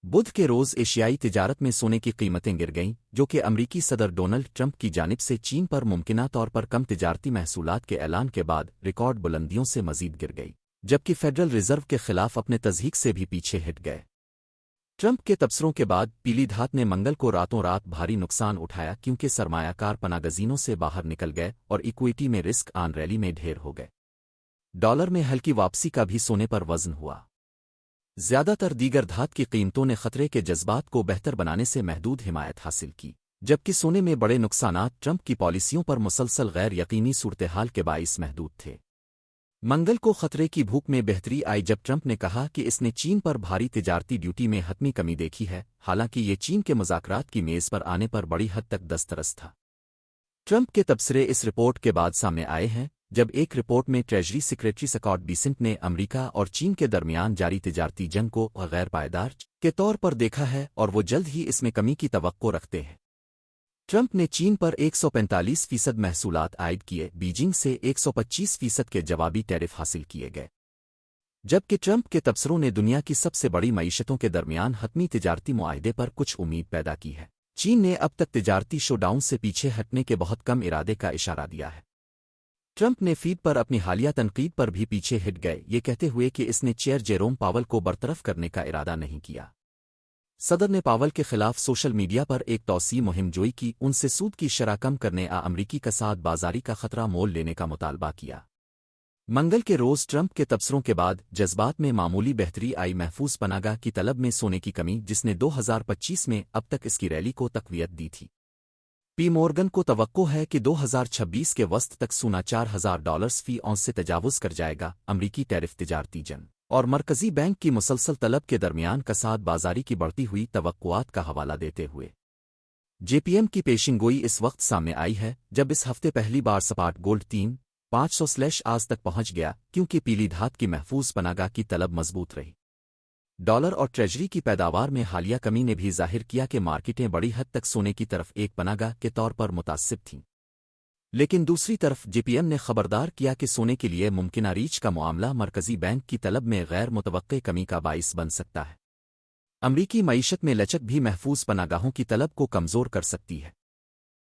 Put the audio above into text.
بدھ کے روز ایشیائی تجارت میں سونے کی قیمتیں گر گئیں، جو کہ امریکی صدر ڈونلڈ ٹرمپ کی جانب سے چین پر ممکنہ طور پر کم تجارتی محصولات کے اعلان کے بعد ریکارڈ بلندیوں سے مزید گر گئی، جبکہ فیڈرل ریزرو کے خلاف اپنے تضحیک سے بھی پیچھے ہٹ گئے۔ ٹرمپ کے تبصروں کے بعد پیلی دھات نے منگل کو راتوں رات بھاری نقصان اٹھایا کیونکہ سرمایہ کار پناہ گزینوں سے باہر نکل گئے اور ایکوئٹی میں رسک آن ریلی میں ڈھیر ہو گئے۔ ڈالر میں ہلکی واپسی کا بھی سونے پر وزن ہوا۔ زیادہ تر دیگر دھات کی قیمتوں نے خطرے کے جذبات کو بہتر بنانے سے محدود حمایت حاصل کی، جبکہ سونے میں بڑے نقصانات ٹرمپ کی پالیسیوں پر مسلسل غیر یقینی صورتحال کے باعث محدود تھے۔ منگل کو خطرے کی بھوک میں بہتری آئی جب ٹرمپ نے کہا کہ اس نے چین پر بھاری تجارتی ڈیوٹی میں حتمی کمی دیکھی ہے، حالانکہ یہ چین کے مذاکرات کی میز پر آنے پر بڑی حد تک دسترس تھا۔ ٹرمپ کے تبصرے اس رپورٹ کے بعد سامنے آئے ہیں جب ایک رپورٹ میں ٹریجری سیکریٹری سکاٹ بیسنٹ نے امریکہ اور چین کے درمیان جاری تجارتی جنگ کو غیر پائیدار کے طور پر دیکھا ہے اور وہ جلد ہی اس میں کمی کی توقع رکھتے ہیں۔ ٹرمپ نے چین پر 145% محصولات عائد کیے، بیجنگ سے 125% کے جوابی ٹیرف حاصل کیے گئے، جبکہ ٹرمپ کے تبصروں نے دنیا کی سب سے بڑی معیشتوں کے درمیان حتمی تجارتی معاہدے پر کچھ امید پیدا کی ہے۔ چین نے اب تک تجارتی شو ڈاؤن سے پیچھے ہٹنے کے بہت کم ارادے کا اشارہ دیا ہے۔ ٹرمپ نے فیڈ پر اپنی حالیہ تنقید پر بھی پیچھے ہٹ گئے، یہ کہتے ہوئے کہ اس نے چیئر جیروم پاول کو برطرف کرنے کا ارادہ نہیں کیا۔ صدر نے پاول کے خلاف سوشل میڈیا پر ایک توسیع مہم جوئی کی، ان سے سود کی شرح کم کرنے امریکی کساد بازاری کا خطرہ مول لینے کا مطالبہ کیا۔ منگل کے روز ٹرمپ کے تبصروں کے بعد جذبات میں معمولی بہتری آئی، محفوظ پناہگاہ کی طلب میں سونے کی کمی جس نے 2025 میں اب تک اس کی ریلی کو تقویت دی تھی۔ پی مورگن کو توقع ہے کہ 2026 کے وسط تک سونا $4000 فی اونس سے تجاوز کر جائے گا۔ امریکی ٹیرف تجارتی جنگ اور مرکزی بینک کی مسلسل طلب کے درمیان کساد بازاری کی بڑھتی ہوئی توقعات کا حوالہ دیتے ہوئے جے پی ایم کی پیشن گوئی اس وقت سامنے آئی ہے جب اس ہفتے پہلی بار سپاٹ گولڈ 3500 آج تک پہنچ گیا کیونکہ پیلی دھات کی محفوظ پناہگاہ کی طلب مضبوط رہی۔ ڈالر اور ٹریجری کی پیداوار میں حالیہ کمی نے بھی ظاہر کیا کہ مارکیٹیں بڑی حد تک سونے کی طرف ایک پناہگاہ کے طور پر متعصب تھیں، لیکن دوسری طرف جے پی ایم نے خبردار کیا کہ سونے کے لیے ممکنہ ریچھ کا معاملہ مرکزی بینک کی طلب میں غیر متوقع کمی کا باعث بن سکتا ہے۔ امریکی معیشت میں لچک بھی محفوظ پناہگاہوں کی طلب کو کمزور کر سکتی ہے۔